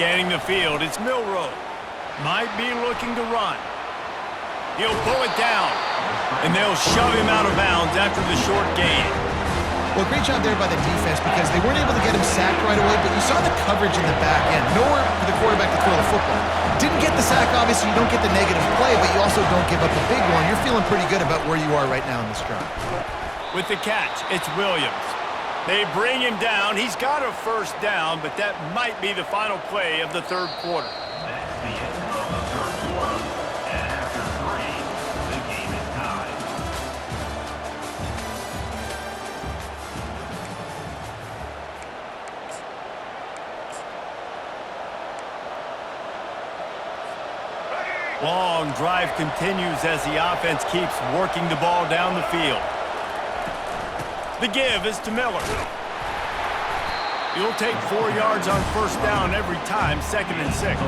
Scanning the field, it's Milroe. Might be looking to run. He'll pull it down, and they'll shove him out of bounds after the short gain. Well, great job there by the defense because they weren't able to get him sacked right away, but you saw the coverage in the back end. Nowhere for the quarterback to throw the football. Didn't get the sack, obviously. You don't get the negative play, but you also don't give up the big one. You're feeling pretty good about where you are right now in this drive. With the catch, it's Williams. They bring him down. He's got a first down, but that might be the final play of the third quarter. That's the end of the third quarter. And after 3, the game is tied. Long drive continues as the offense keeps working the ball down the field. The give is to Miller. He'll take 4 yards on first down every time, 2nd and 6.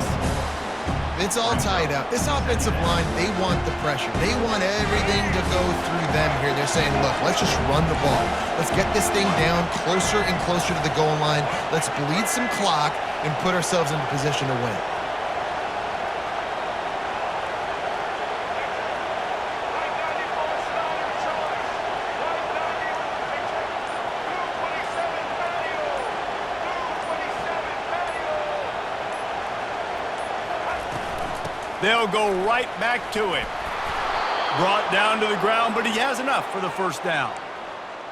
It's all tied up. This offensive line, they want the pressure. They want everything to go through them here. They're saying, look, let's just run the ball. Let's get this thing down closer and closer to the goal line. Let's bleed some clock and put ourselves into position to win. They'll go right back to him. Brought down to the ground, but he has enough for the first down.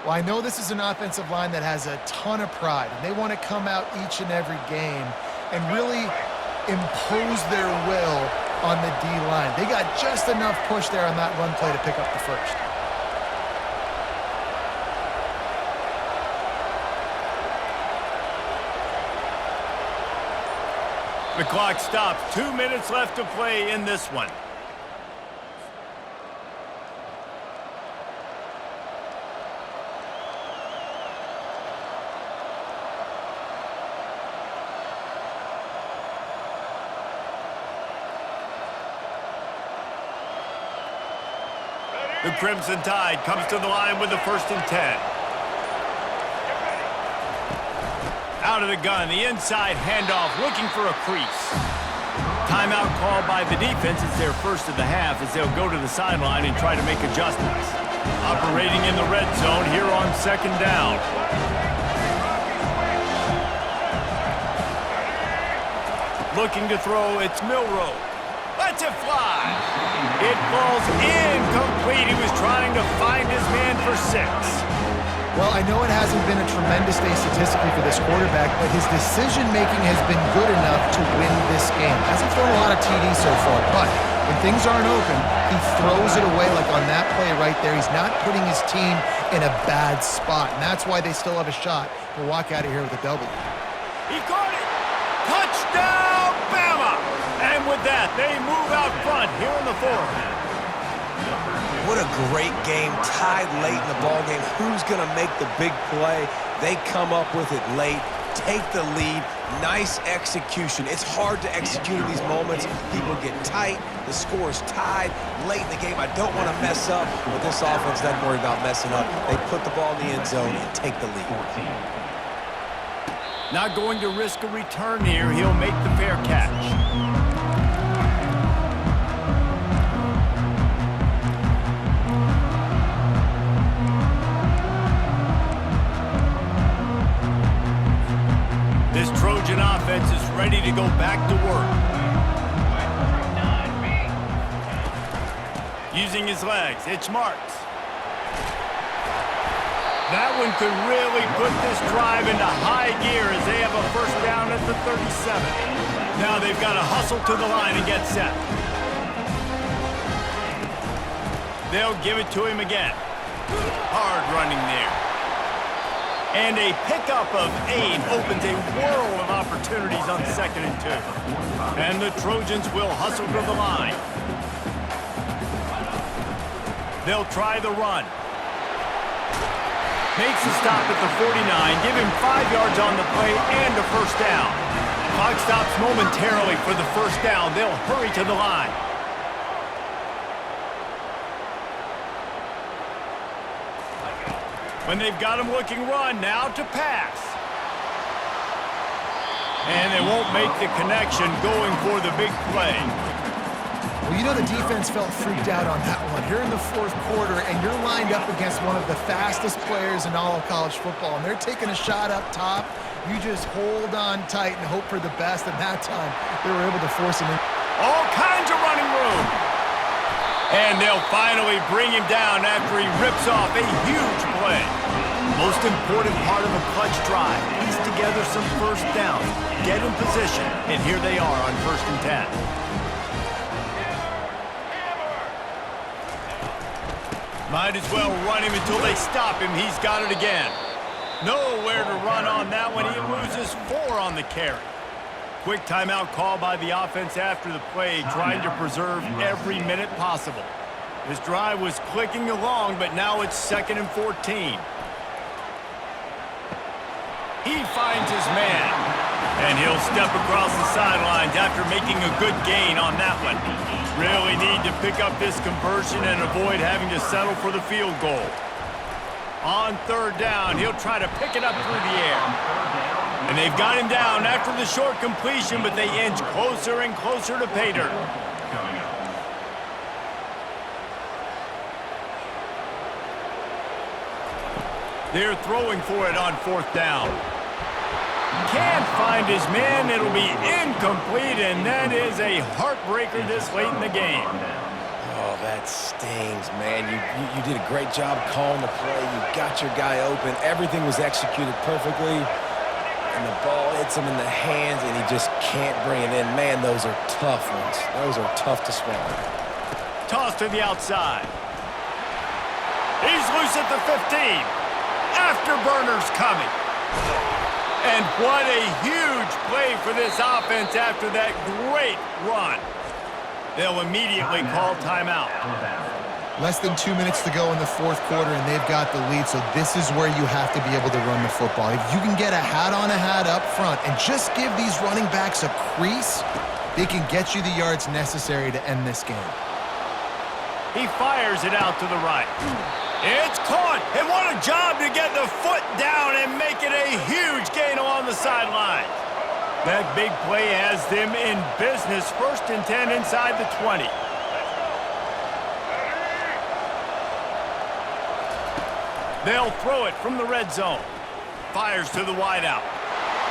Well, I know this is an offensive line that has a ton of pride, and they want to come out each and every game and really impose their will on the D-line. They got just enough push there on that run play to pick up the first. The clock stops. 2 minutes left to play in this one. The Crimson Tide comes to the line with the 1st and 10. Out of the gun, the inside handoff, looking for a crease. Timeout called by the defense. It's their first of the half as they'll go to the sideline and try to make adjustments. Operating in the red zone here on 2nd down. Looking to throw, it's Milroe. Lets it fly. It falls incomplete. He was trying to find his man for 6. Well, I know it hasn't been a tremendous day statistically for this quarterback, but his decision-making has been good enough to win this game. Hasn't thrown a lot of TDs so far, but when things aren't open, he throws it away like on that play right there. He's not putting his team in a bad spot, and that's why they still have a shot to walk out of here with a W. He caught it! Touchdown, Bama! And with that, they move out front here in the 4th. What a great game, tied late in the ballgame. Who's going to make the big play? They come up with it late, take the lead. Nice execution. It's hard to execute in these moments. People get tight. The score is tied late in the game. I don't want to mess up, but this offense doesn't worry about messing up. They put the ball in the end zone and take the lead. Not going to risk a return here. He'll make the fair catch. This Trojan offense is ready to go back to work. Using his legs, it's Marks. That one could really put this drive into high gear as they have a first down at the 37. Now they've got to hustle to the line and get set. They'll give it to him again. Hard running there. And a pickup of 8 opens a world of opportunities on 2nd and 2. And the Trojans will hustle to the line. They'll try the run. Makes a stop at the 49, give him 5 yards on the play and a first down. Clock stops momentarily for the first down. They'll hurry to the line. When they've got him looking run, now to pass. And they won't make the connection going for the big play. Well, you know the defense felt freaked out on that one. You're in the fourth quarter, and you're lined up against one of the fastest players in all of college football, and they're taking a shot up top. You just hold on tight and hope for the best, and that time they were able to force him in. All kinds of running room. And they'll finally bring him down after he rips off a huge play. Most important part of a clutch drive, piece together some first downs, get in position, and here they are on 1st and 10. Might as well run him until they stop him. He's got it again. Nowhere to run on that one. He loses 4 on the carry. Quick timeout call by the offense after the play, trying to preserve every minute possible. This drive was clicking along, but now it's 2nd and 14. He finds his man, and he'll step across the sidelines after making a good gain on that one. Really need to pick up this conversion and avoid having to settle for the field goal. On 3rd down, he'll try to pick it up through the air. And they've got him down after the short completion, but they inch closer and closer to pay dirt. They're throwing for it on 4th down. Can't find his man. It'll be incomplete, and that is a heartbreaker this late in the game. Oh, that stings, man. You did a great job calling the play. You got your guy open. Everything was executed perfectly. And the ball hits him in the hands, and he just can't bring it in. Man, those are tough ones. Those are tough to swallow. Toss to the outside. He's loose at the 15. Afterburner's coming. And what a huge play for this offense after that great run. They'll immediately call timeout. Less than 2 minutes to go in the fourth quarter, and they've got the lead, so this is where you have to be able to run the football. If you can get a hat-on-a-hat up front and just give these running backs a crease, they can get you the yards necessary to end this game. He fires it out to the right. It's caught, and what a job to get the foot down and make it a huge gain along the sideline. That big play has them in business. 1st and 10 inside the 20. They'll throw it from the red zone. Fires to the wideout.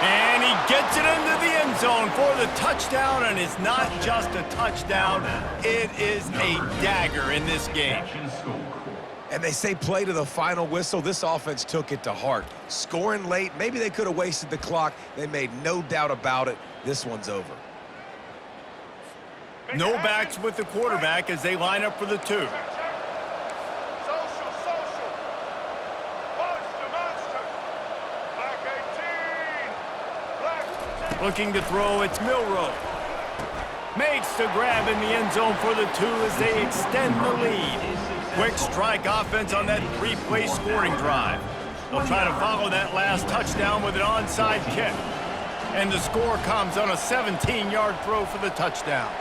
And he gets it into the end zone for the touchdown, and it's not just a touchdown, it is a dagger in this game. And they say play to the final whistle. This offense took it to heart. Scoring late, maybe they could have wasted the clock. They made no doubt about it. This one's over. No backs with the quarterback as they line up for the 2. Looking to throw, it's Milroe. Makes the grab in the end zone for the 2 as they extend the lead. Quick strike offense on that 3-play scoring drive. They'll try to follow that last touchdown with an onside kick. And the score comes on a 17-yard throw for the touchdown.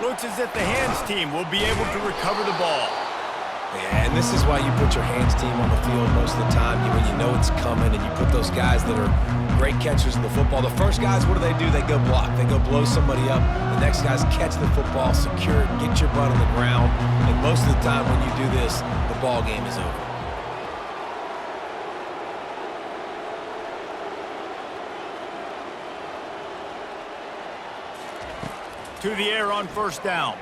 Looks as if the hands team will be able to recover the ball. Yeah, and this is why you put your hands team on the field most of the time when you know it's coming, and you put those guys that are great catchers of the football. The first guys, what do? They go block. They go blow somebody up. The next guys catch the football, secure it, get your butt on the ground. And most of the time when you do this, the ball game is over. To the air on 1st down.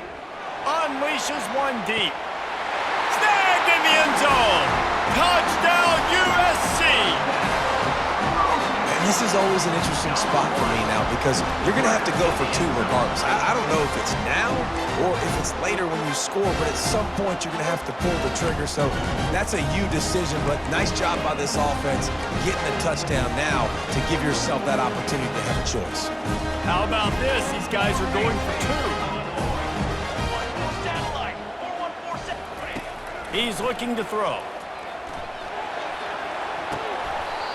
Unleashes one deep. Snagged in the end zone. Touchdown, USC. And this is always an interesting spot for me now because you're going to have to go for 2 regardless. I don't know if it's now or if it's later when you score, but at some point you're going to have to pull the trigger. So that's a you decision, but nice job by this offense getting the touchdown now to give yourself that opportunity to have a choice. How about this? These guys are going for 2. He's looking to throw.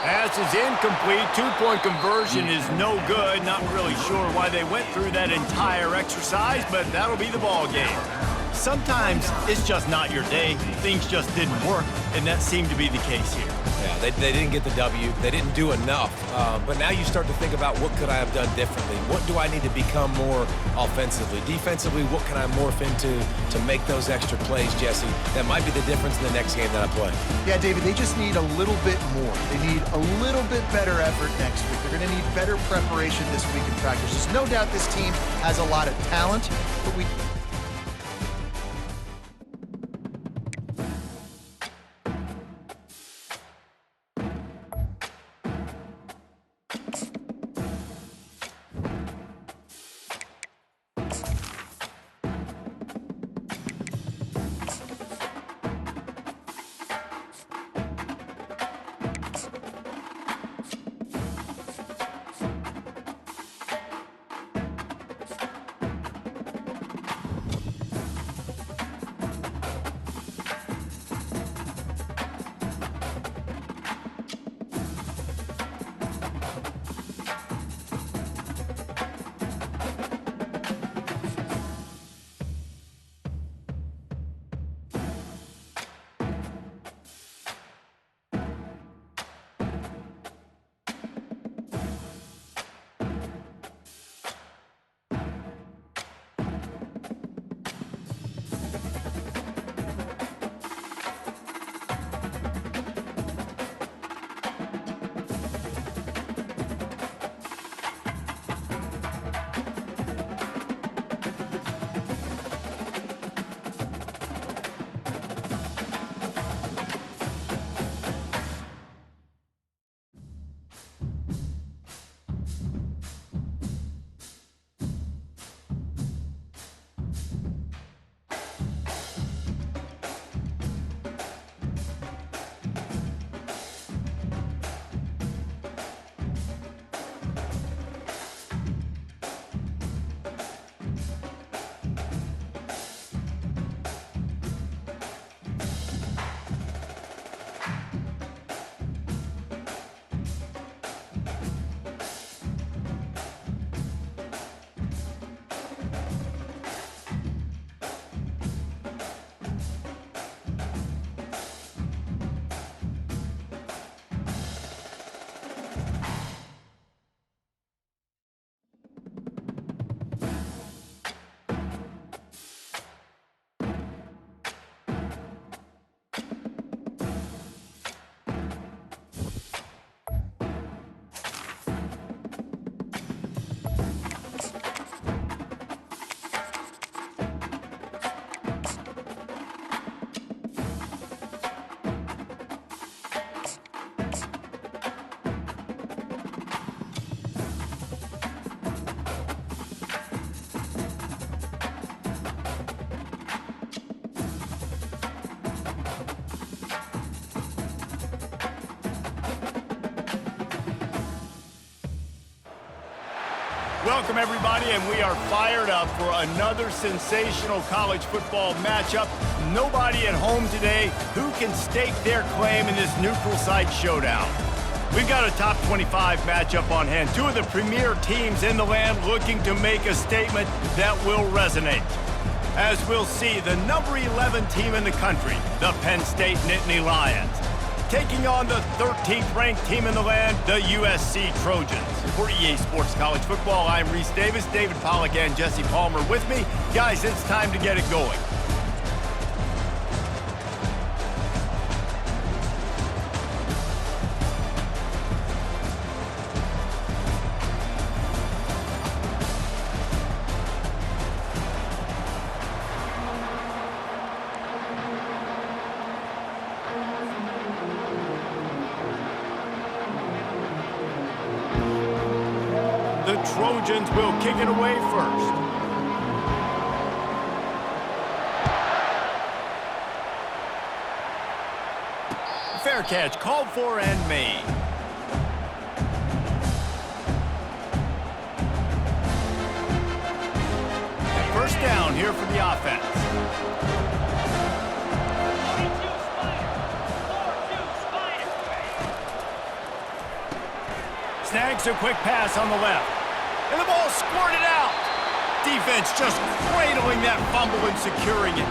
Pass is incomplete. 2-point conversion is no good. Not really sure why they went through that entire exercise, but that'll be the ball game. Sometimes it's just not your day. Things just didn't work, and that seemed to be the case here. Yeah, they didn't get the W. They didn't do enough. But now you start to think about what could I have done differently? What do I need to become more offensively? Defensively, what can I morph into to make those extra plays, Jesse? That might be the difference in the next game that I play. Yeah, David, they just need a little bit more. They need a little bit better effort next week. They're going to need better preparation this week in practice. There's no doubt this team has a lot of talent, but we... Welcome, everybody, and we are fired up for another sensational college football matchup. Nobody at home today who can stake their claim in this neutral site showdown. We've got a top 25 matchup on hand. Two of the premier teams in the land looking to make a statement that will resonate. As we'll see, the number 11 team in the country, the Penn State Nittany Lions, taking on the 13th ranked team in the land, the USC Trojans. For EA Sports College Football, I'm Reese Davis, David Pollack and Jesse Palmer with me. Guys, it's time to get it going. The Trojans will kick it away first. Fair catch, called for and made. First down here for the offense. Snags a quick pass on the left. And the ball squirted out. defense just cradling that fumble and securing it.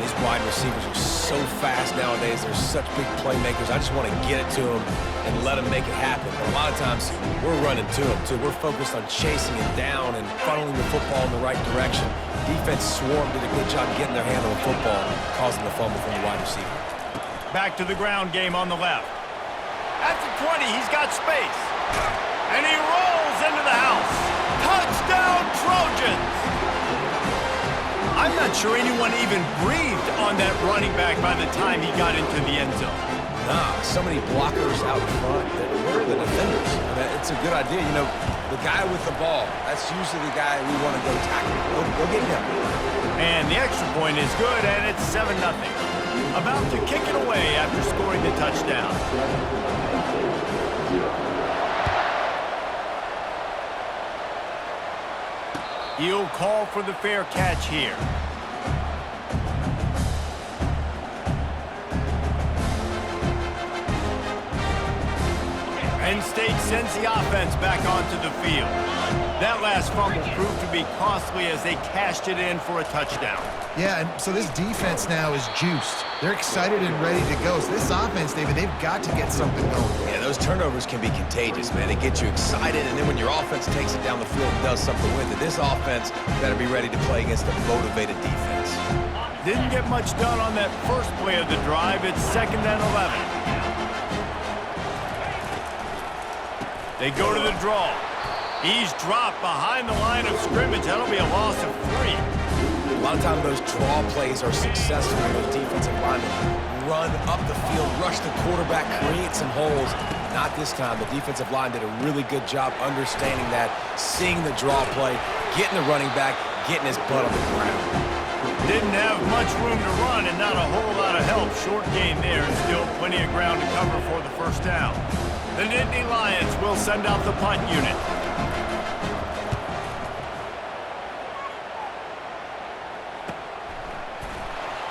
These wide receivers are so fast nowadays. They're such big playmakers. I just want to get it to them and let them make it happen. But a lot of times, we're running to them, too. We're focused on chasing it down and funneling the football in the right direction. Defense swarmed, did a good job getting their hand on the football, causing the fumble from the wide receiver. Back to the ground game on the left. At the 20, he's got space. And he rolls into the house. Touchdown, Trojans! I'm not sure anyone even breathed on that running back by the time he got into the end zone. Nah, so many blockers out front. Where are the defenders? I mean, it's a good idea. You know, the guy with the ball, that's usually the guy we want to go tackle. Go get him. And the extra point is good, and it's 7-0. About to kick it away after scoring the touchdown. He'll call for the fair catch here. Penn State sends the offense back onto the field. That last fumble proved to be costly as they cashed it in for a touchdown. Yeah, and so this defense now is juiced. They're excited and ready to go. So this offense, David, they've got to get something going. Yeah, those turnovers can be contagious, man. They get you excited, and then when your offense takes it down the field and does something with it, this offense better be ready to play against a motivated defense. Didn't get much done on that first play of the drive. It's 2nd and 11. They go to the draw. He's dropped behind the line of scrimmage. That'll be a loss of 3. A lot of times those draw plays are successful when those defensive linemen run up the field, rush the quarterback, create some holes. Not this time. The defensive line did a really good job understanding that, seeing the draw play, getting the running back, getting his butt on the ground. Didn't have much room to run and not a whole lot of help. Short gain there and still plenty of ground to cover for the first down. The Nittany Lions will send out the punt unit.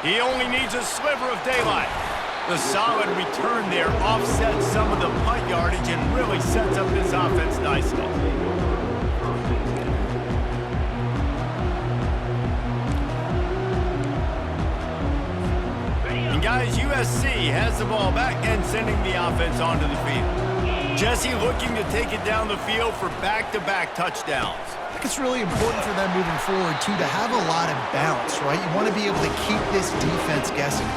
He only needs a sliver of daylight. The solid return there offsets some of the punt yardage and really sets up this offense nicely. And guys, USC has the ball back and sending the offense onto the field. Jesse looking to take it down the field for back-to-back touchdowns. I think it's really important for them moving forward, too, to have a lot of bounce, right? You want to be able to keep this defense guessing.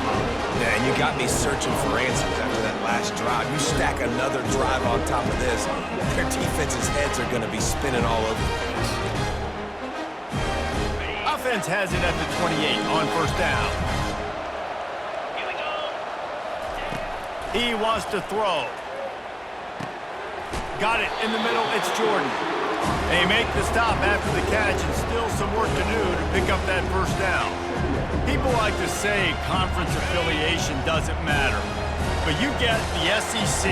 Yeah, and you got me searching for answers after that last drive. You stack another drive on top of this, their defense's heads are going to be spinning all over the place. Offense has it at the 28 on first down. He wants to throw. Got it in the middle. It's Jordan. They make the stop after the catch and still some work to do to pick up that first down. People like to say conference affiliation doesn't matter. But you get the SEC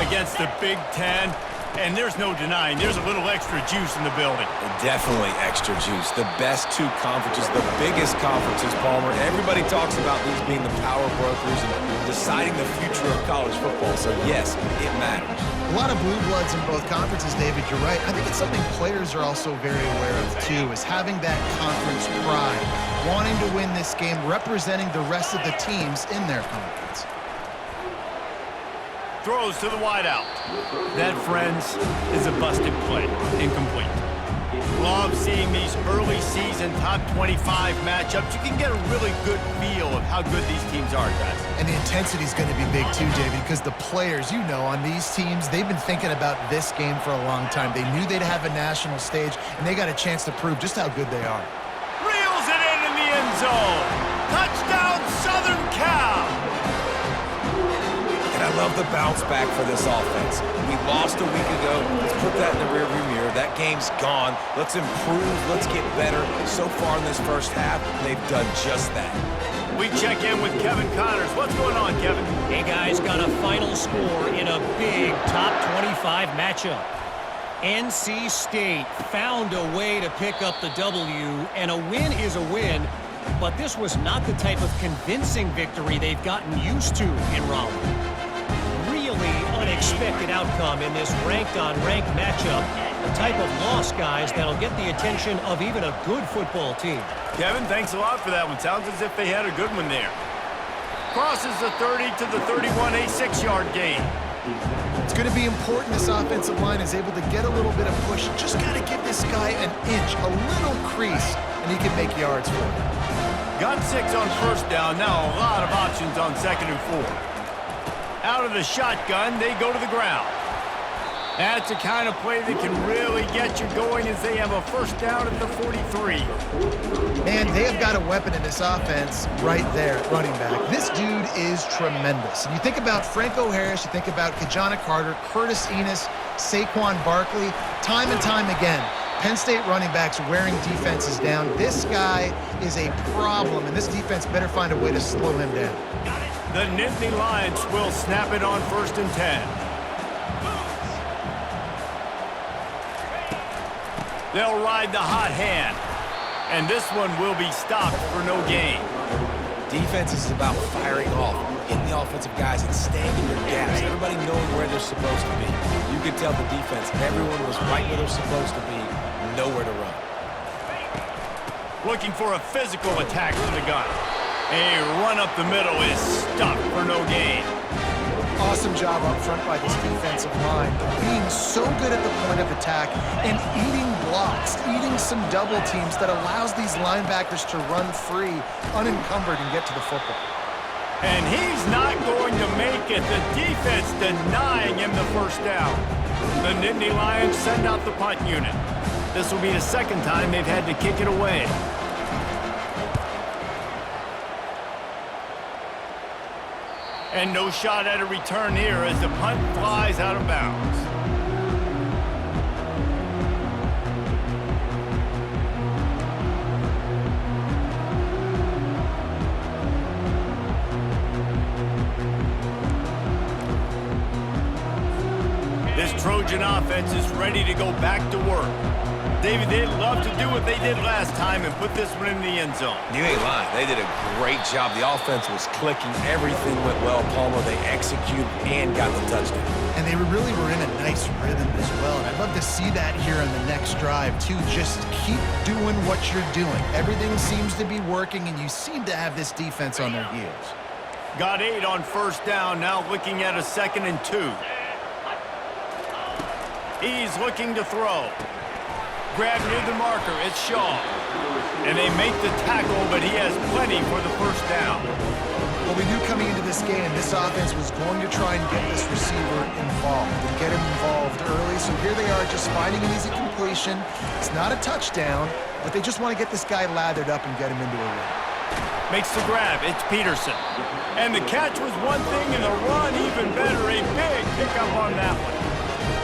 against the Big Ten, and there's no denying there's a little extra juice in the building. Definitely extra juice. The best two conferences, the biggest conferences, Palmer. Everybody talks about these being the power brokers and deciding the future of college football. So, yes, it matters. A lot of blue bloods in both conferences, David, you're right. I think it's something players are also very aware of, too, is having that conference pride, wanting to win this game, representing the rest of the teams in their conference. Throws to the wideout. That, friends, is a busted play. Incomplete. Love seeing these early season top 25 matchups. You can get a really good feel of how good these teams are, guys. And the intensity is going to be big too, David, because the players, you know, on these teams, they've been thinking about this game for a long time. They knew they'd have a national stage, and they got a chance to prove just how good they are. Reels it in the end zone. Touchdown, Southern Cal. And I love the bounce back for this offense. We lost a week ago. Let's put that in the rearview mirror. That game's gone. Let's improve. Let's get better. So far in this first half, they've done just that. We check in with Kevin Connors. What's going on, Kevin? Hey, guys, got a final score in a big top 25 matchup. NC State found a way to pick up the W, and a win is a win, but this was not the type of convincing victory they've gotten used to in Raleigh. Really unexpected outcome in this ranked-on-ranked matchup, The type of loss, guys, that'll get the attention of even a good football team. Kevin, thanks a lot for that one. Sounds as if they had a good one there. Crosses the 30 to the 31, a 6-yard gain. It's going to be important this offensive line is able to get a little bit of push. Just got to give this guy an inch, a little crease, and he can make yards for it. Got 6 on first down. Now a lot of options on 2nd and 4. Out of the shotgun, they go to the ground. That's the kind of play that can really get you going as they have a first down at the 43. Man, they have got a weapon in this offense right there at running back. This dude is tremendous. And you think about Franco Harris, you think about Kajana Carter, Curtis Enis, Saquon Barkley, time and time again. Penn State running backs wearing defenses down. This guy is a problem, and this defense better find a way to slow him down. The Nittany Lions will snap it on 1st and 10. They'll ride the hot hand. And this one will be stopped for no gain. Defense is about firing off, hitting the offensive guys and staying in their gaps. Everybody knowing where they're supposed to be. You could tell the defense, everyone was right where they're supposed to be, nowhere to run. Looking for a physical attack from the gun. A run up the middle is stopped for no gain. Awesome job up front by this defensive line, being so good at the point of attack and eating blocks, eating some double teams that allows these linebackers to run free, unencumbered, and get to the football. And he's not going to make it. The defense denying him the first down. The Nittany Lions send out the punt unit. This will be the 2nd time they've had to kick it away. And no shot at a return here as the punt flies out of bounds. This Trojan offense is ready to go back to work. David, they'd love to do what they did last time and put this one in the end zone. You ain't lying. They did a great job. The offense was clicking. Everything went well. Palmer, they executed and got the touchdown. And they really were in a nice rhythm as well. And I'd love to see that here on the next drive, too. Just keep doing what you're doing. Everything seems to be working, and you seem to have this defense on their heels. Got 8 on first down, now looking at a 2nd and 2. He's looking to throw. Grab near the marker, it's Shaw. And they make the tackle, but he has plenty for the first down. Well, we knew coming into this game, this offense was going to try and get this receiver involved and get him involved early. So here they are just finding an easy completion. It's not a touchdown, but they just want to get this guy lathered up and get him into a run. Makes the grab, it's Peterson. And the catch was one thing, and the run even better. A big pickup on that one.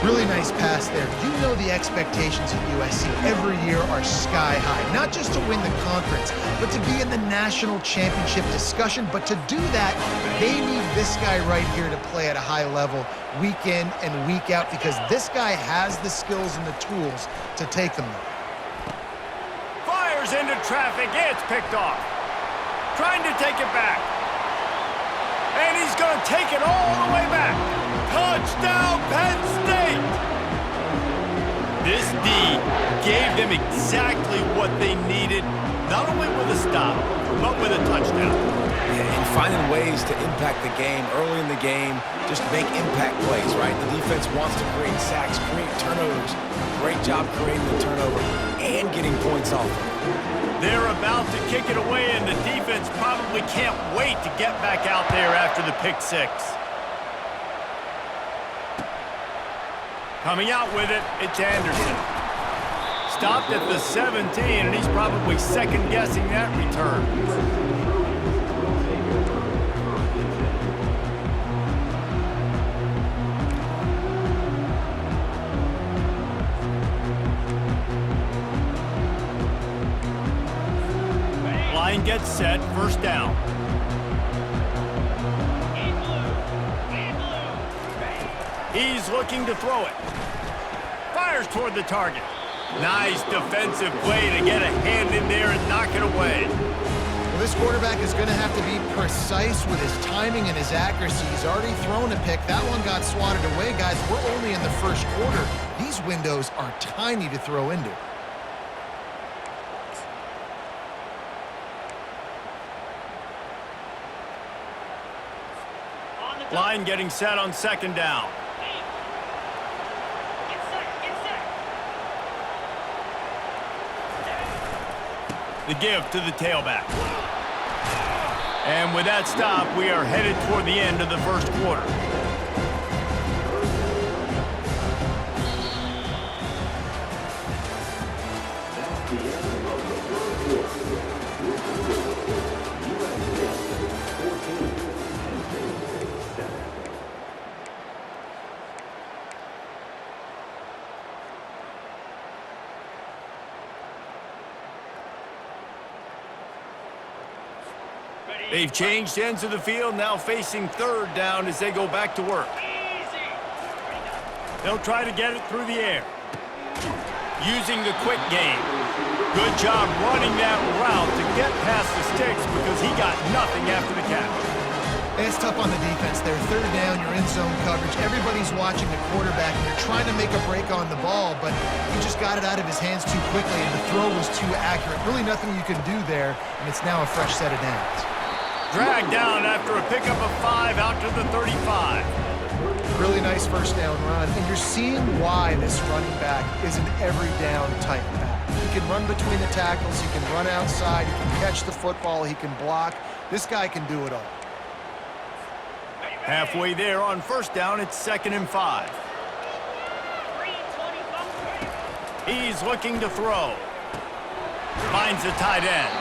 Really nice pass there. You know the expectations at USC every year are sky high. Not just to win the conference, but to be in the national championship discussion. But to do that, they need this guy right here to play at a high level week in and week out, because this guy has the skills and the tools to take them there. Fires into traffic, it's picked off. Trying to take it back. And he's going to take it all the way back. Touchdown, Penn State! This D gave them exactly what they needed, not only with a stop, but with a touchdown. Yeah, and finding ways to impact the game early in the game, just make impact plays, right? The defense wants to create sacks, create turnovers. Great job creating the turnover and getting points off. They're about to kick it away, and the defense probably can't wait to get back out there after the pick six. Coming out with it, it's Anderson. Stopped at the 17, and he's probably second-guessing that return. Line gets set, first down. He's looking to throw it. Fires toward the target. Nice defensive play to get a hand in there and knock it away. Well, this quarterback is going to have to be precise with his timing and his accuracy. He's already thrown a pick. That one got swatted away, guys. We're only in the first quarter. These windows are tiny to throw into. Line getting set on second down. The give to the tailback. And with that stop, we are headed toward the end of the first quarter. They've changed ends of the field, now facing third down as they go back to work. They'll try to get it through the air. Using the quick game. Good job running that route to get past the sticks because he got nothing after the catch. It's tough on the defense there. Third down, you're in zone coverage. Everybody's watching the quarterback, and you're trying to make a break on the ball, but he just got it out of his hands too quickly, and the throw was too accurate. Really nothing you can do there, and it's now a fresh set of downs. Dragged down after a pickup of 5 out to the 35. Really nice first down run, and you're seeing why this running back is an every down type back. He can run between the tackles, he can run outside, he can catch the football, he can block. This guy can do it all. Halfway there on first down, it's 2nd and 5. He's looking to throw. Finds the tight end.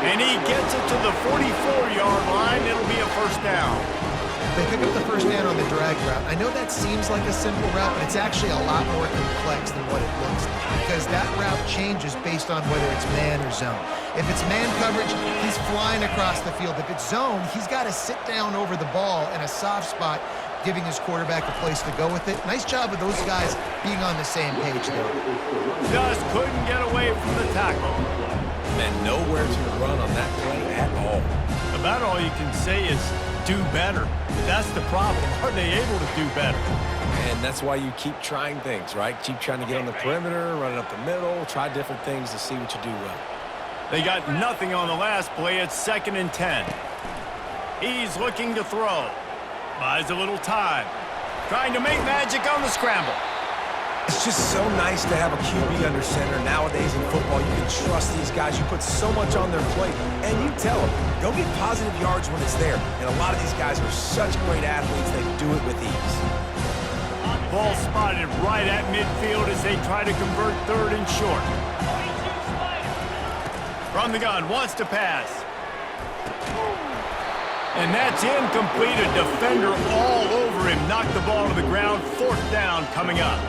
And he gets it to the 44-yard line. It'll be a first down. They pick up the first down on the drag route. I know that seems like a simple route, but it's actually a lot more complex than what it looks like because that route changes based on whether it's man or zone. If it's man coverage, he's flying across the field. If it's zone, he's got to sit down over the ball in a soft spot, giving his quarterback a place to go with it. Nice job of those guys being on the same page there. Just couldn't get away from the tackle. And nowhere to run on that play at all. About all you can say is do better. That's the problem. Are they able to do better? And that's why you keep trying things, right? Keep trying to get on the perimeter, run it up the middle, try different things to see what you do well. They got nothing on the last play. It's 2nd and 10. He's looking to throw. Buys a little time. Trying to make magic on the scramble. It's just so nice to have a QB under center. Nowadays in football, you can trust these guys. You put so much on their plate, and you tell them, go get positive yards when it's there. And a lot of these guys are such great athletes, they do it with ease. Ball spotted right at midfield as they try to convert 3rd and short. From the gun, wants to pass. And that's incomplete. A defender all over him. Knocked the ball to the ground. 4th down coming up.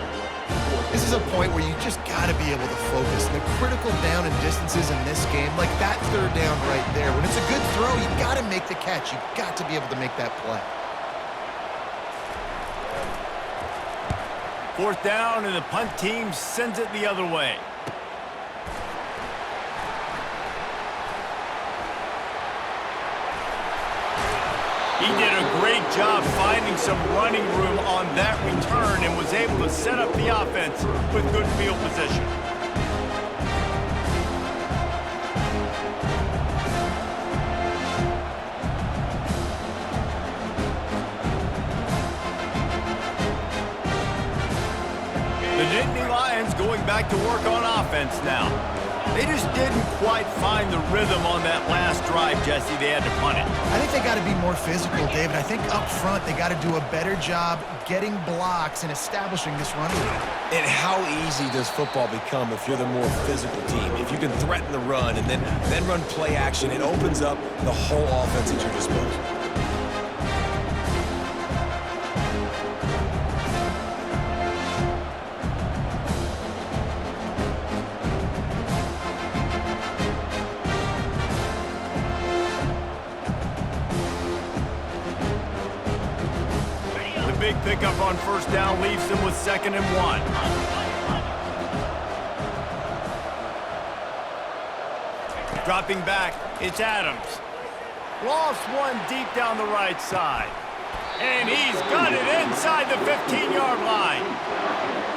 This is a point where you just got to be able to focus. The critical down and distances in this game, like that 3rd down right there. When it's a good throw, you got to make the catch. You got to be able to make that play. 4th down, and the punt team sends it the other way. He did a great job finding some running room on that return and was able to set up the offense with good field position. The Nittany Lions going back to work on offense now. They just didn't quite find the rhythm on that last drive, Jesse. They had to punt it. I think they got to be more physical, David. I think up front they got to do a better job getting blocks and establishing this running game. And how easy does football become if you're the more physical team? If you can threaten the run and then run play action, it opens up the whole offense at your disposal. Big pickup on first down leaves them with 2nd and 1. Dropping back, it's Adams. Lost one deep down the right side. And he's got it inside the 15-yard line.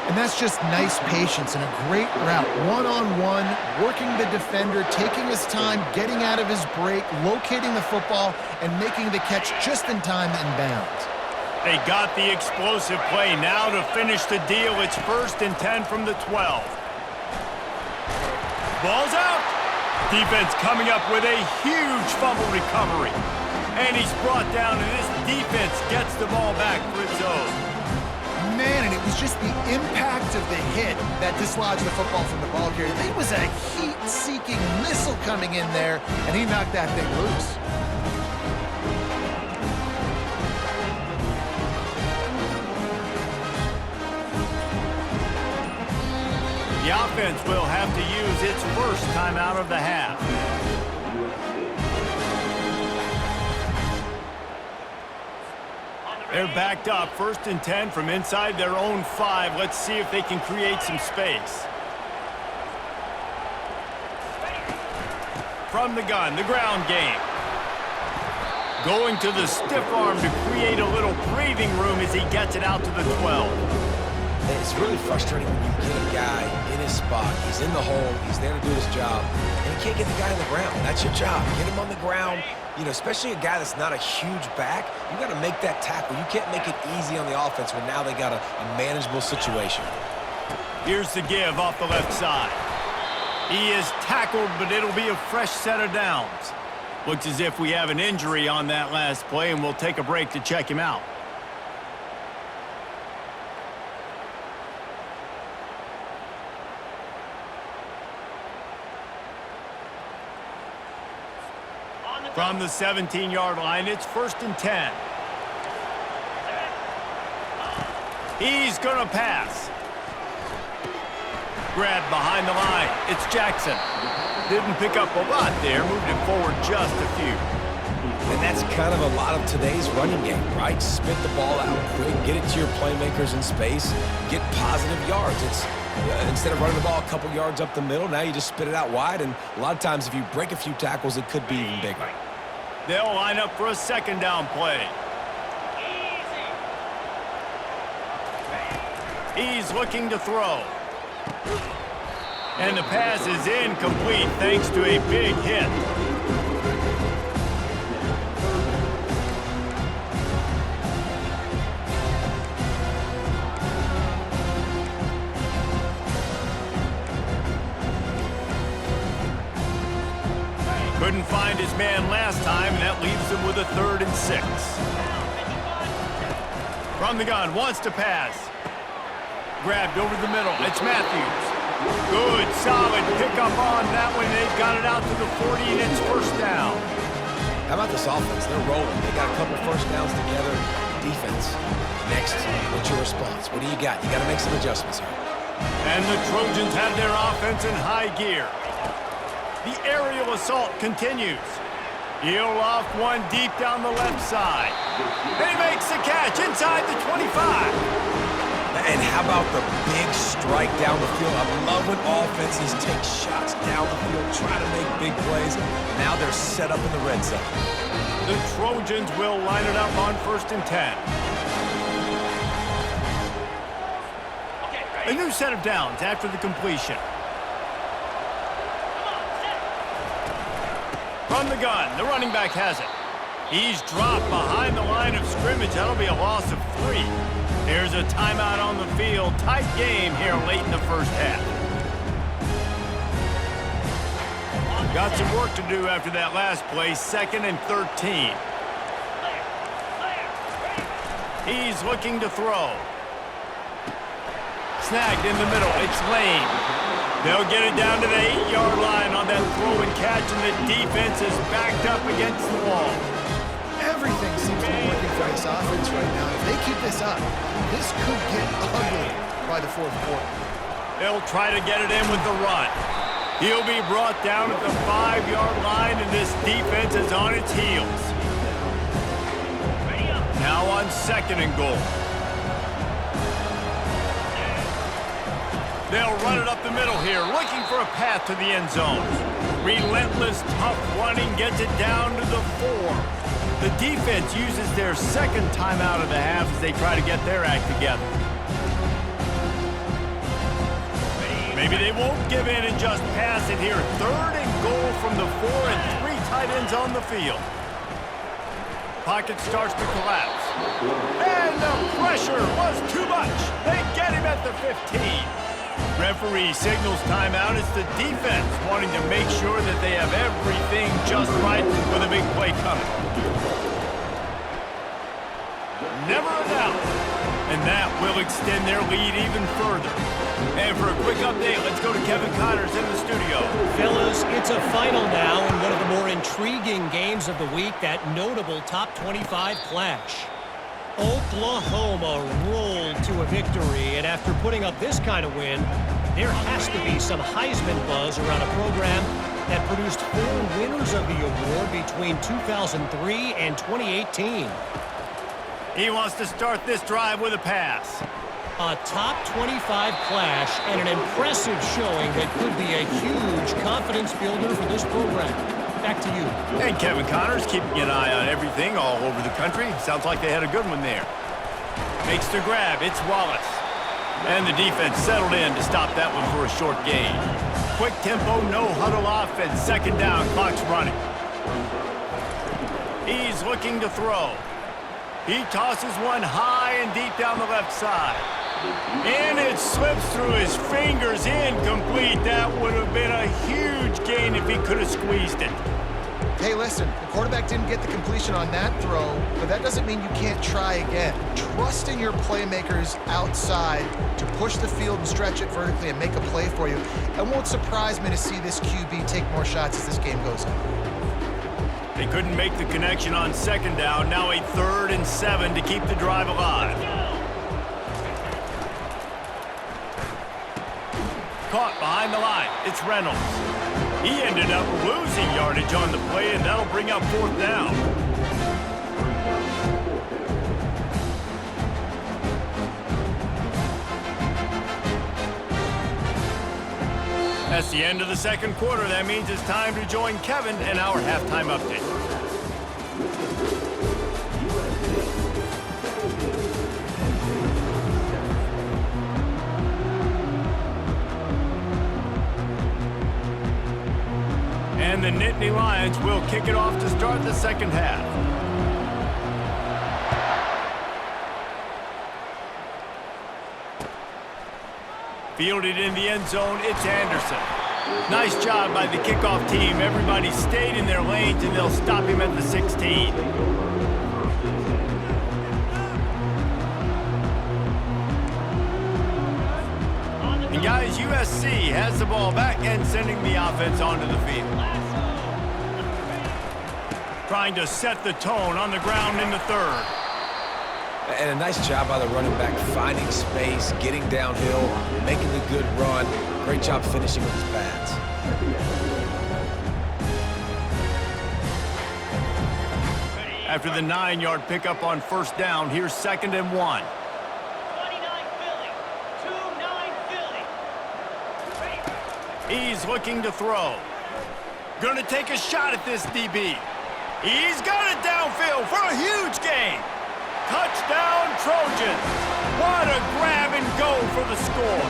And that's just nice patience and a great route. One-on-one, working the defender, taking his time, getting out of his break, locating the football, and making the catch just in time inbounds. They got the explosive play. Now to finish the deal, it's 1st and 10 from the 12. Ball's out. Defense coming up with a huge fumble recovery. And he's brought down, and this defense gets the ball back for its own. Man, and it was just the impact of the hit that dislodged the football from the ball carrier. There was a heat-seeking missile coming in there, and he knocked that thing loose. The offense will have to use its first timeout of the half. They're backed up, 1st and 10 from inside their own 5. Let's see if they can create some space. From the gun, the ground game. Going to the stiff arm to create a little breathing room as he gets it out to the 12. It's really frustrating when you get a guy in his spot. He's in the hole. He's there to do his job. And you can't get the guy on the ground. That's your job. Get him on the ground. You know, especially a guy that's not a huge back, you got to make that tackle. You can't make it easy on the offense when now they got a manageable situation. Here's the give off the left side. He is tackled, but it'll be a fresh set of downs. Looks as if we have an injury on that last play, and we'll take a break to check him out. From the 17-yard line, it's 1st and 10. He's going to pass. Grabbed behind the line. It's Jackson. Didn't pick up a lot there. Moved it forward just a few. And that's kind of a lot of today's running game, right? Spit the ball out quick, get it to your playmakers in space, get positive yards. It's instead of running the ball a couple yards up the middle, now you just spit it out wide, and a lot of times if you break a few tackles, it could be even bigger. They'll line up for a 2nd down play. He's looking to throw. And the pass is incomplete thanks to a big hit. Couldn't find his man last time, and that leaves him with a 3rd and 6. From the gun, wants to pass. Grabbed over the middle. It's Matthews. Good, solid pickup on that one. They've got it out to the 40, and it's 1st down. How about this offense? They're rolling. They got a couple 1st downs together. Defense. Next, what's your response? What do you got? You got to make some adjustments here. And the Trojans have their offense in high gear. The aerial assault continues. He'll off one deep down the left side. And he makes the catch inside the 25. And how about the big strike down the field? I love when offenses take shots down the field, try to make big plays. Now they're set up in the red zone. The Trojans will line it up on 1st and 10. A new set of downs after the completion. From the gun, the running back has it. He's dropped behind the line of scrimmage. That'll be a loss of 3. There's a timeout on the field. Tight game here late in the 1st half. Got some work to do after that last play. 2nd and 13. He's looking to throw. Snagged in the middle. It's Lane. They'll get it down to the 8-yard line on that throw and catch, and the defense is backed up against the wall. Everything seems to be working for this offense right now. If they keep this up, this could get ugly by the 4th quarter. They'll try to get it in with the run. He'll be brought down at the 5-yard line, and this defense is on its heels. Now on 2nd and goal. They'll run it up the middle here, looking for a path to the end zone. Relentless, tough running gets it down to the 4. The defense uses their second timeout of the half as they try to get their act together. Maybe they won't give in and just pass it here. 3rd and goal from the 4 and 3 tight ends on the field. Pocket starts to collapse. And the pressure was too much. They get him at the 15. Referee signals timeout. It's the defense wanting to make sure that they have everything just right with a big play coming. Never a doubt. And that will extend their lead even further. And for a quick update, let's go to Kevin Connors in the studio. Fellas, it's a final now in one of the more intriguing games of the week, that notable top 25 clash. Oklahoma rolled to a victory, and after putting up this kind of win, there has to be some Heisman buzz around a program that produced 4 winners of the award between 2003 and 2018. He wants to start this drive with a pass. A top 25 clash and an impressive showing that could be a huge confidence builder for this program. Back to you. And Kevin Connors keeping an eye on everything all over the country. Sounds like they had a good one there. Makes the grab. It's Wallace. And the defense settled in to stop that one for a short gain. Quick tempo, no huddle offense. 2nd down, clock's running. He's looking to throw. He tosses one high and deep down the left side. And it slips through his fingers, incomplete. That would have been a huge gain if he could have squeezed it. Hey, listen, the quarterback didn't get the completion on that throw, but that doesn't mean you can't try again. Trust in your playmakers outside to push the field and stretch it vertically and make a play for you. It won't surprise me to see this QB take more shots as this game goes on. They couldn't make the connection on 2nd down. Now a 3rd and 7 to keep the drive alive. Caught behind the line. It's Reynolds. He ended up losing yardage on the play, and that'll bring up 4th down. That's the end of the 2nd quarter. That means it's time to join Kevin in our halftime update. And the Nittany Lions will kick it off to start the 2nd half. Fielded in the end zone, it's Anderson. Nice job by the kickoff team. Everybody stayed in their lanes, and they'll stop him at the 16. And guys, USC has the ball back and sending the offense onto the field. Trying to set the tone on the ground in the 3rd. And a nice job by the running back, finding space, getting downhill, making the good run. Great job finishing with his pads. After the 9-yard pickup on 1st down, here's 2nd and 1. 29 Philly. 2-9 Philly. He's looking to throw. Gonna take a shot at this DB. He's got it downfield for a huge gain. Touchdown, Trojans. What a grab and go for the score.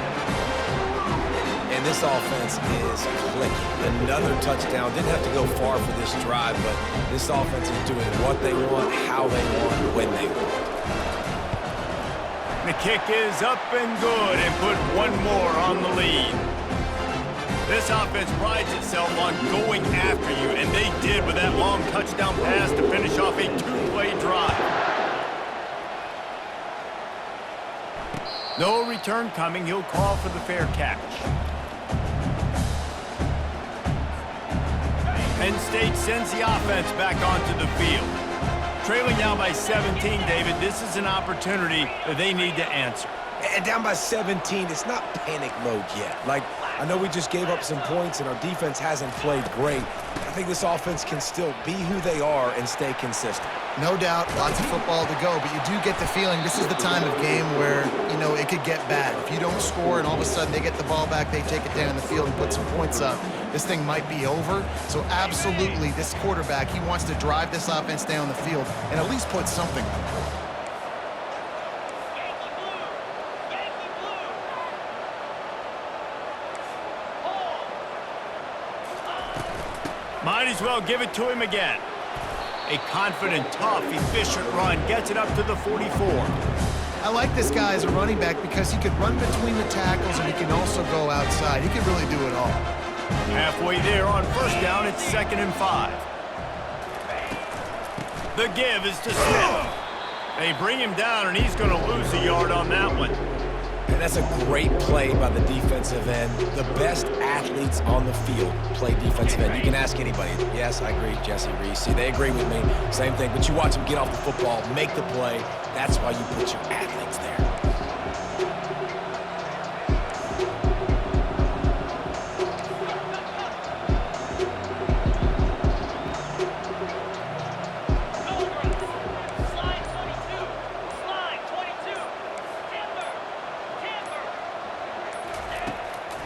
And this offense is clicking. Another touchdown. Didn't have to go far for this drive, but this offense is doing what they want, how they want, when they want. The kick is up and good and put one more on the lead. This offense prides itself on going after you, and they did with that long touchdown pass to finish off a 2-play drive. No return coming. He'll call for the fair catch. Penn State sends the offense back onto the field. Trailing now by 17, David, this is an opportunity that they need to answer. And down by 17, it's not panic mode yet. Like, I know we just gave up some points and our defense hasn't played great. I think this offense can still be who they are and stay consistent. No doubt, lots of football to go, but you do get the feeling this is the time of game where, you know, it could get bad. If you don't score and all of a sudden they get the ball back, they take it down the field and put some points up, this thing might be over. So absolutely, this quarterback, he wants to drive this offense down the field and at least put something on it. Might as well give it to him again. A confident, tough, efficient run gets it up to the 44. I like this guy as a running back because he can run between the tackles and he can also go outside. He can really do it all. Halfway there on first down, it's 2nd and 5. The give is to Smith. They bring him down, and he's going to lose a yard on that one. And that's a great play by the defensive end. The best athletes on the field play defensive end. You can ask anybody. Yes, I agree, Jesse Reese. They agree with me. Same thing. But you watch them get off the football, make the play. That's why you put your athletes there.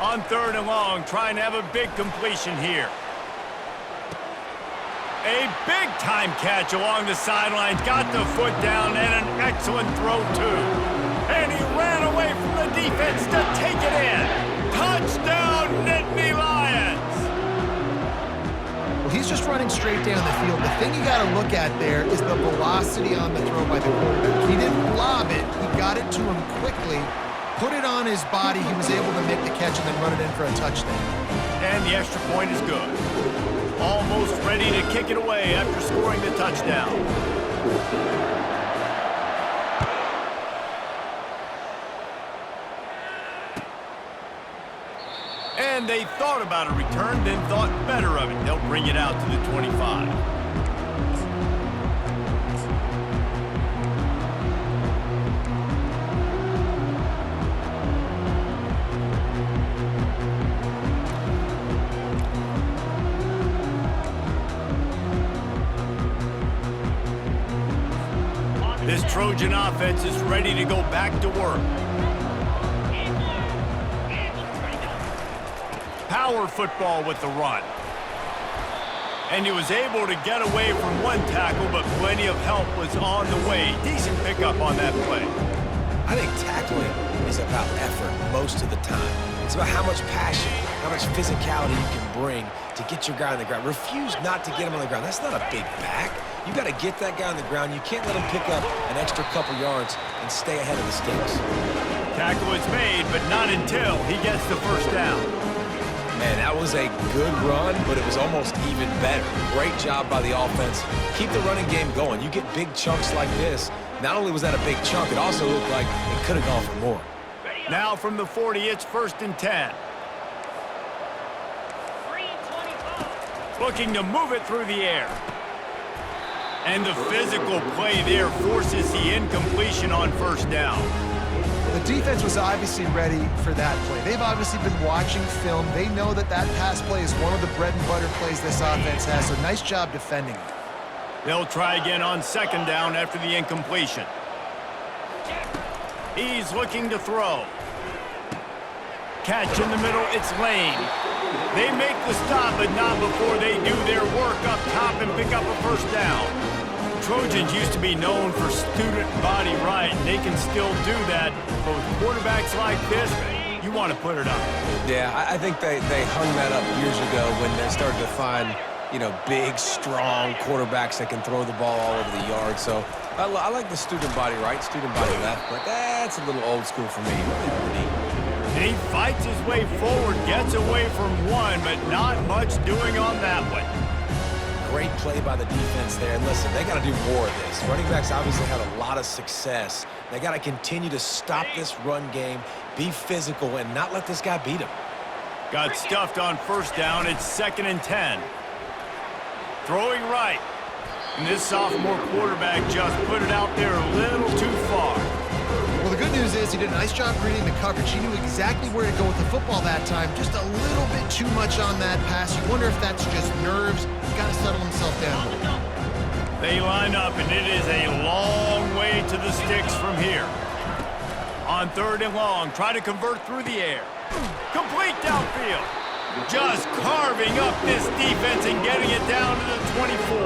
On 3rd and long, trying to have a big completion here. A big-time catch along the sidelines. Got the foot down and an excellent throw, too. And he ran away from the defense to take it in. Touchdown, Nittany Lions! Well, he's just running straight down the field. The thing you got to look at there is the velocity on the throw by the quarterback. He didn't lob it. He got it to him quickly. Put it on his body, he was able to make the catch and then run it in for a touchdown. And the extra point is good. Almost ready to kick it away after scoring the touchdown. And they thought about a return, then thought better of it. They'll bring it out to the 25. This Trojan offense is ready to go back to work. Power football with the run. And he was able to get away from one tackle, but plenty of help was on the way. Decent pickup on that play. I think tackling is about effort most of the time. It's about how much passion, how much physicality you can bring to get your guy on the ground. Refuse not to get him on the ground. That's not a big back. You got to get that guy on the ground. You can't let him pick up an extra couple yards and stay ahead of the sticks. Tackle is made, but not until he gets the first down. Man, that was a good run, but it was almost even better. Great job by the offense. Keep the running game going. You get big chunks like this. Not only was that a big chunk, it also looked like it could have gone for more. Now from the 40, it's 1st and 10. Looking to move it through the air. And the physical play there forces the incompletion on first down. The defense was obviously ready for that play. They've obviously been watching film. They know that that pass play is one of the bread and butter plays this offense has, so nice job defending it. They'll try again on 2nd down after the incompletion. He's looking to throw. Catch in the middle, it's Lane. They make the stop, but not before they do their work up top and pick up a first down. Trojans used to be known for student body right, and they can still do that. But with quarterbacks like this, you want to put it up. Yeah, I think they hung that up years ago when they started to find, you know, big, strong quarterbacks that can throw the ball all over the yard. So I like the student body right, student body left, but that's a little old school for me. And he fights his way forward, gets away from one, but not much doing on that one. Great play by the defense there. And listen, they got to do more of this. Running backs obviously had a lot of success. They got to continue to stop this run game, be physical, and not let this guy beat him. Got stuffed on first down. It's 2nd and 10. Throwing right. And this sophomore quarterback just put it out there a little too far. Well, the good news is he did a nice job reading the coverage. He knew exactly where to go with the football that time. Just a little bit too much on that pass. You wonder if that's just nerves. He's got to settle himself down. They line up, and it is a long way to the sticks from here. On 3rd and long, try to convert through the air. Complete downfield. Just carving up this defense and getting it down to the 24.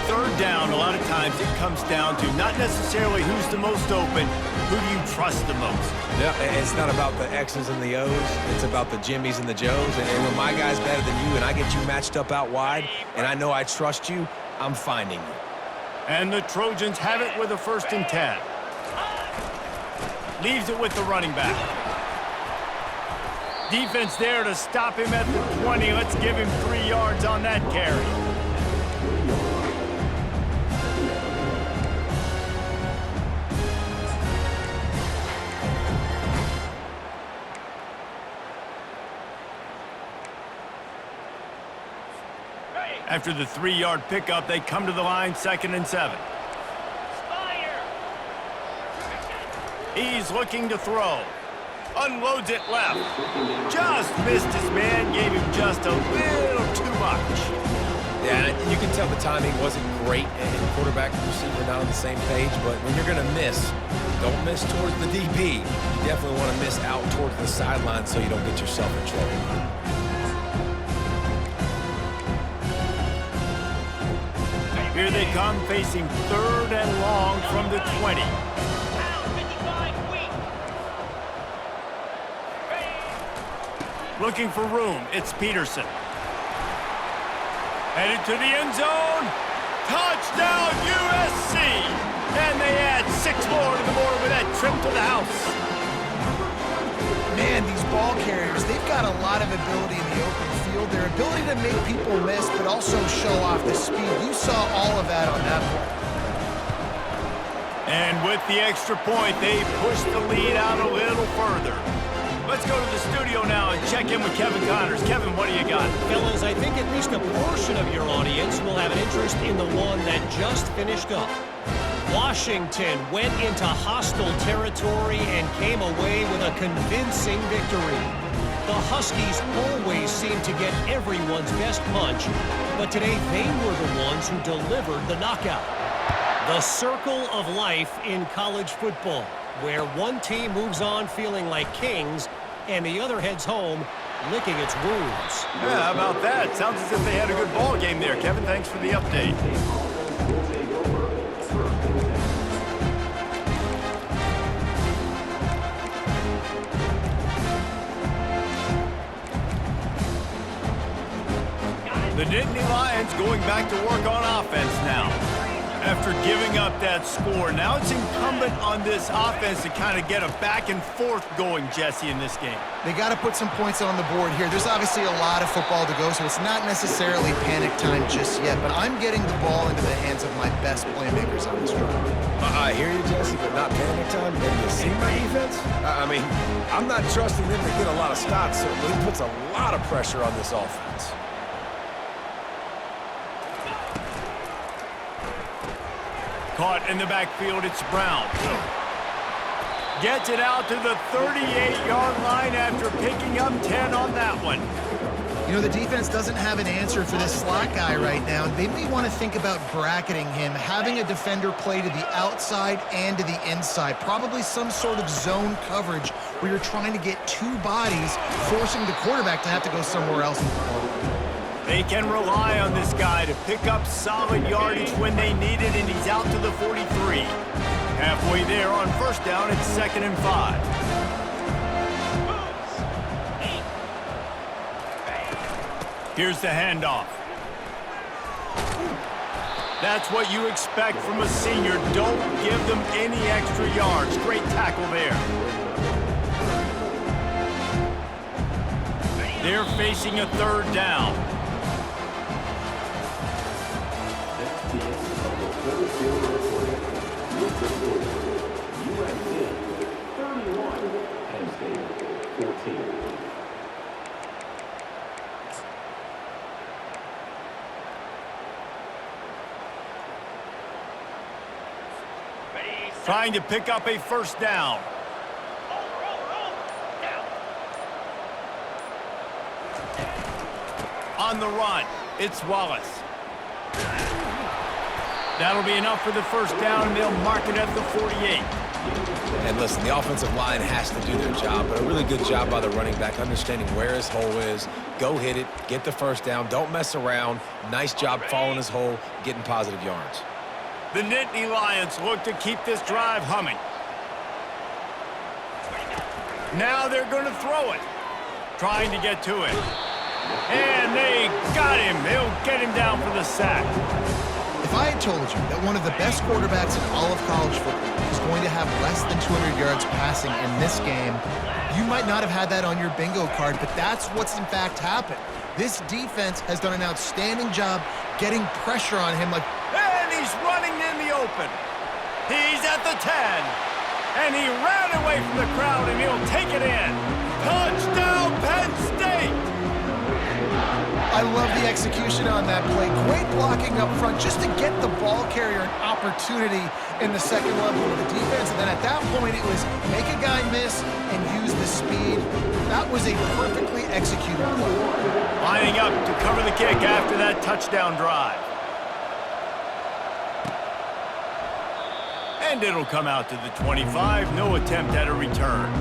3rd down, a lot of times it comes down to not necessarily who's the most open, who do you trust the most? Yeah, it's not about the X's and the O's. It's about the Jimmys and the Joes. And when my guy's better than you and I get you matched up out wide and I know I trust you, I'm finding you. And the Trojans have it with a 1st and 10. Leaves it with the running back. Defense there to stop him at the 20. Let's give him 3 yards on that carry. After the 3-yard pickup, they come to the line, 2nd and 7. He's looking to throw. Unloads it left. Just missed his man, gave him just a little too much. Yeah, and you can tell the timing wasn't great and quarterback and receiver not on the same page, but when you're going to miss, don't miss towards the DB. You definitely want to miss out towards the sideline so you don't get yourself in trouble. Here they come, facing 3rd and long from the 20. Looking for room, it's Peterson. Headed to the end zone. Touchdown, USC! And they add 6 more to the board with that trip to the house. Man, these ball carriers, they've got a lot of ability in the open field. Their ability to make people miss, but also show off the speed. You saw all of that on that play. And with the extra point, they push the lead out a little further. Let's go to the studio now and check in with Kevin Connors. Kevin, what do you got? Fellas, I think at least a portion of your audience will have an interest in the one that just finished up. Washington went into hostile territory and came away with a convincing victory. The Huskies always seem to get everyone's best punch, but today they were the ones who delivered the knockout. The circle of life in college football, where one team moves on feeling like kings and the other heads home licking its wounds. Yeah, how about that? Sounds as if they had a good ball game there. Kevin, thanks for the update. The Nittany Lions going back to work on offense now. After giving up that score, now it's incumbent on this offense to kind of get a back and forth going, Jesse, in this game. They got to put some points on the board here. There's obviously a lot of football to go, so it's not necessarily panic time just yet, but I'm getting the ball into the hands of my best playmakers on this drive. I hear you, Jesse, but not panic time. Have you seen my defense? I mean, I'm not trusting them to get a lot of stops, so it puts a lot of pressure on this offense. Caught in the backfield, it's Brown. Gets it out to the 38-yard line after picking up 10 on that one. You know, the defense doesn't have an answer for this slot guy right now. They may want to think about bracketing him, having a defender play to the outside and to the inside. Probably some sort of zone coverage where you're trying to get 2 bodies, forcing the quarterback to have to go somewhere else in the ball. They can rely on this guy to pick up solid yardage when they need it, and he's out to the 43. Halfway there on 1st down, it's 2nd and 5. Here's the handoff. That's what you expect from a senior. Don't give them any extra yards. Great tackle there. They're facing a 3rd down. Trying to pick up a 1st down. On the run, it's Wallace. That'll be enough for the first down, and they'll mark it at the 48. And listen, the offensive line has to do their job, but a really good job by the running back understanding where his hole is. Go hit it, get the first down, don't mess around. Nice job following his hole, getting positive yards. The Nittany Lions look to keep this drive humming. Now they're going to throw it, trying to get to it. And they got him. They'll get him down for the sack. If I had told you that one of the best quarterbacks in all of college football is going to have less than 200 yards passing in this game, you might not have had that on your bingo card, but that's what's in fact happened. This defense has done an outstanding job getting pressure on him. And he's running in the open. He's at the 10. And he ran away from the crowd, and he'll take it in. Touchdown, Penn State! I love the execution on that play. Great blocking up front just to get the ball carrier an opportunity in the second level of the defense. And then at that point, it was make a guy miss and use the speed. That was a perfectly executed play. Lining up to cover the kick after that touchdown drive. And it'll come out to the 25. No attempt at a return.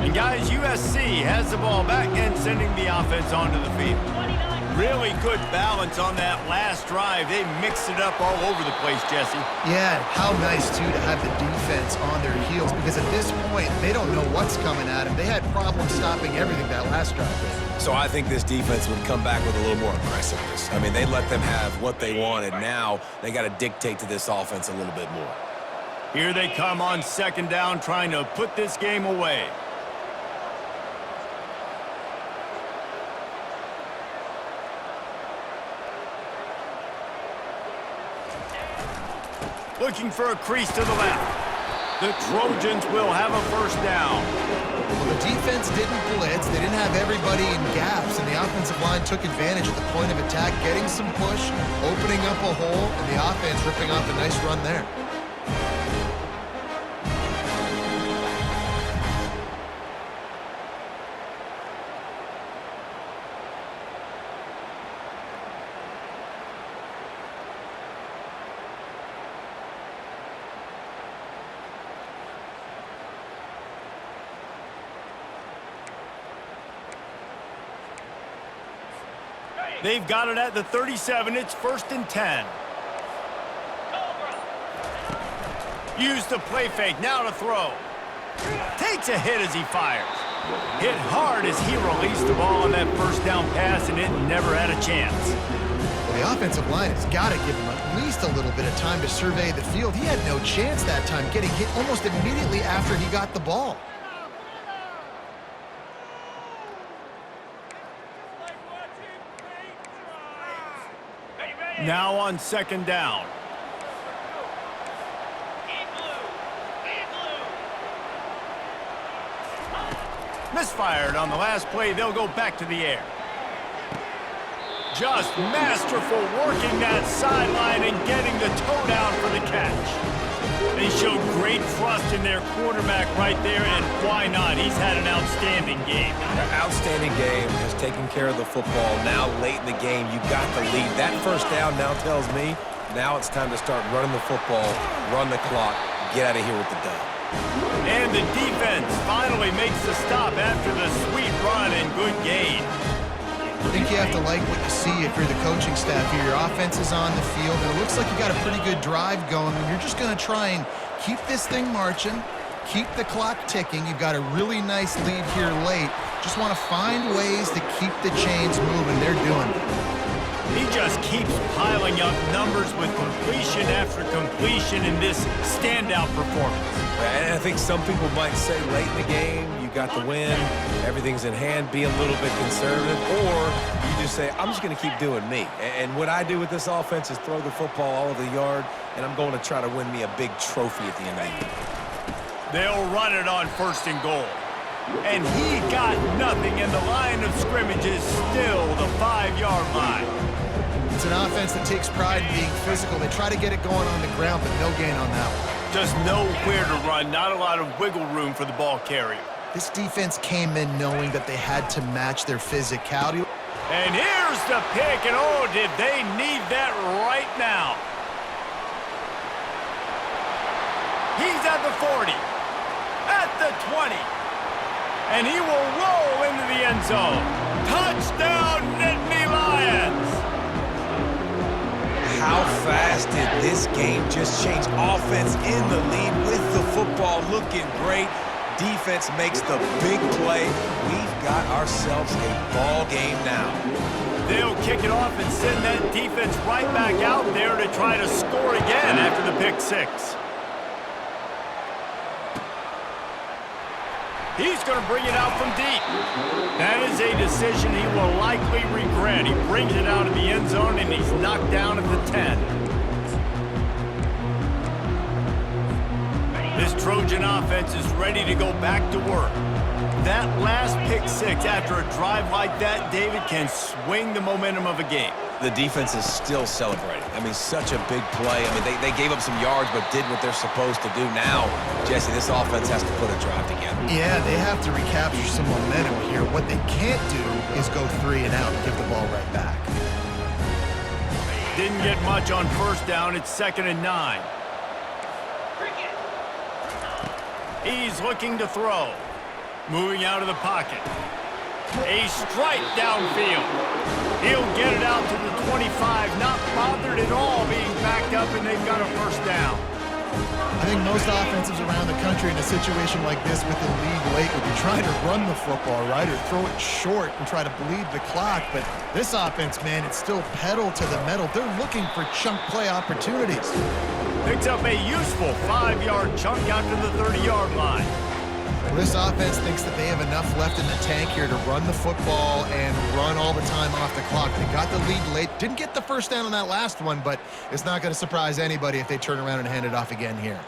And guys, USC has the ball back and sending the offense onto the field. Really good balance on that last drive. They mixed it up all over the place, Jesse. Yeah, how nice, too, to have the defense on their heels, because at this point, they don't know what's coming at them. They had problems stopping everything that last drive did. So I think this defense would come back with a little more aggressiveness. I mean, they let them have what they wanted. Now they got to dictate to this offense a little bit more. Here they come on second down, trying to put this game away. Looking for a crease to the left. The Trojans will have a first down. Well, the defense didn't blitz. They didn't have everybody in gaps, and the offensive line took advantage at the point of attack, getting some push, opening up a hole, and the offense ripping off a nice run there. They've got it at the 37. It's 1st and 10. Use the play fake. Now to throw. Takes a hit as he fires. Hit hard as he released the ball on that first down pass, and it never had a chance. Well, the offensive line has got to give him at least a little bit of time to survey the field. He had no chance that time, getting hit almost immediately after he got the ball. Now on second down. Misfired on the last play. They'll go back to the air. Just masterful working that sideline and getting the toe down for the catch. They showed great trust in their quarterback right there, and why not? He's had an outstanding game. An outstanding game, has taken care of the football. Now late in the game, you got the lead. That first down now tells me now it's time to start running the football, run the clock, get out of here with the dub. And the defense finally makes the stop after the sweet run and good gain. I think you have to like what you see if you're the coaching staff here. Your offense is on the field, and it looks like you got a pretty good drive going, and you're just going to try and keep this thing marching, keep the clock ticking. You've got a really nice lead here late. Just want to find ways to keep the chains moving. They're doing it. He just keeps piling up numbers with completion after completion in this standout performance. And I think some people might say late in the game, you got the win, everything's in hand, be a little bit conservative, or you just say, I'm just going to keep doing me. And what I do with this offense is throw the football all over the yard, and I'm going to try to win me a big trophy at the end of the year. They'll run it on 1st and goal. And he got nothing, and the line of scrimmage is still the 5-yard line. It's an offense that takes pride in being physical. They try to get it going on the ground, but no gain on that one. Just nowhere to run, not a lot of wiggle room for the ball carrier. This defense came in knowing that they had to match their physicality. And here's the pick, and oh, did they need that right now. He's at the 40, at the 20, and he will roll into the end zone. Touchdown, Nittany Lions! How fast did this game just change? Offense in the lead with the football looking great. Defense makes the big play. We've got ourselves a ball game now. They'll kick it off and send that defense right back out there to try to score again after the pick six. He's going to bring it out from deep. That is a decision he will likely regret. He brings it out of the end zone, and he's knocked down at the 10. This Trojan offense is ready to go back to work. That last pick six after a drive like that, David, can swing the momentum of a game. The defense is still celebrating. I mean, such a big play. I mean, they gave up some yards but did what they're supposed to do. Now, Jesse, this offense has to put a drive together. Yeah, they have to recapture some momentum here. What they can't do is go 3 and out and give the ball right back. Didn't get much on first down. It's 2nd and 9. He's looking to throw. Moving out of the pocket. A strike downfield. He'll get it out to the 25, not bothered at all being backed up, and they've got a first down. I think most offenses around the country in a situation like this with the lead late would be trying to run the football, right, or throw it short and try to bleed the clock. But this offense, man, it's still pedal to the metal. They're looking for chunk play opportunities. Picks up a useful 5-yard chunk out to the 30-yard line. Well, this offense thinks that they have enough left in the tank here to run the football and run all the time off the clock. They got the lead late. Didn't get the first down on that last one, but it's not going to surprise anybody if they turn around and hand it off again here.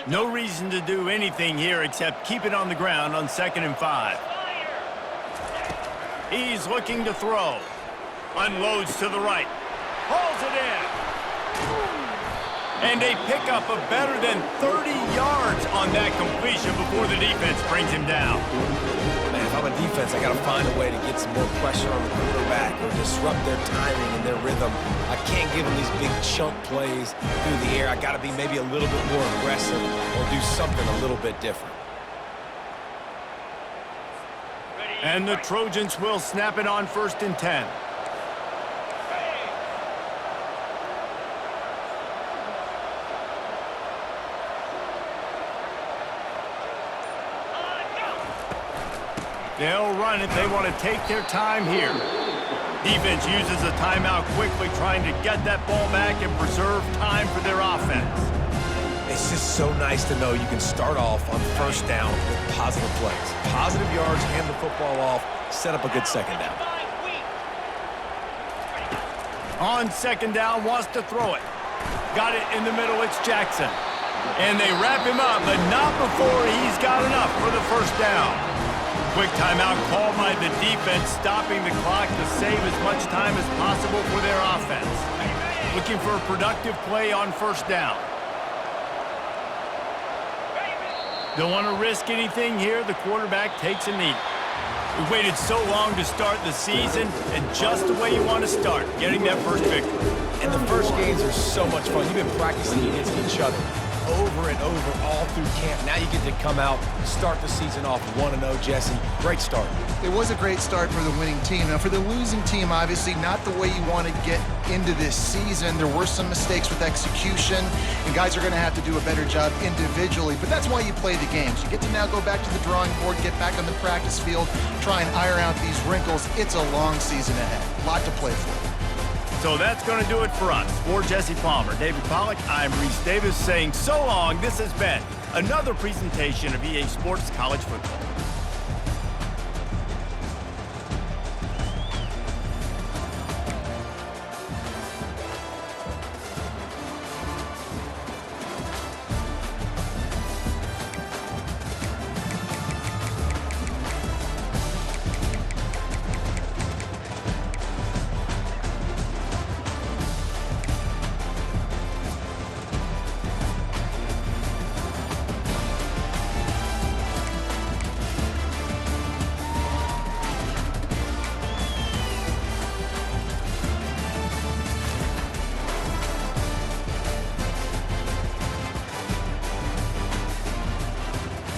No reason to do anything here except keep it on the ground on 2nd and 5. He's looking to throw. Unloads to the right. Hauls it in. And a pickup of better than 30 yards on that completion before the defense brings him down. Man, if I'm a defense, I got to find a way to get some more pressure on the quarterback or disrupt their timing and their rhythm. I can't give them these big chunk plays through the air. I got to be maybe a little bit more aggressive or do something a little bit different. And the Trojans will snap it on 1st and 10. They'll run it. They want to take their time here. Defense uses a timeout quickly, trying to get that ball back and preserve time for their offense. It's just so nice to know you can start off on first down with positive plays. Positive yards, hand the football off, set up a good second down. On 2nd down, wants to throw it. Got it in the middle, it's Jackson. And they wrap him up, but not before he's got enough for the first down. Quick timeout called by the defense, stopping the clock to save as much time as possible for their offense. Looking for a productive play on first down. Don't want to risk anything here. The quarterback takes a knee. We waited so long to start the season, and just the way you want to start, getting that first victory. And the first games are so much fun. You've been practicing against each other over and over all through camp. Now you get to come out, start the season off 1-0, Jesse. Great start. It was a great start for the winning team. Now, for the losing team, obviously not the way you want to get into this season. There were some mistakes with execution, and guys are going to have to do a better job individually. But that's why you play the games. You get to now go back to the drawing board, get back on the practice field, try and iron out these wrinkles. It's a long season ahead. A lot to play for. So that's going to do it for us. For Jesse Palmer, David Pollack, I'm Reese Davis saying so long. This has been another presentation of EA Sports College Football.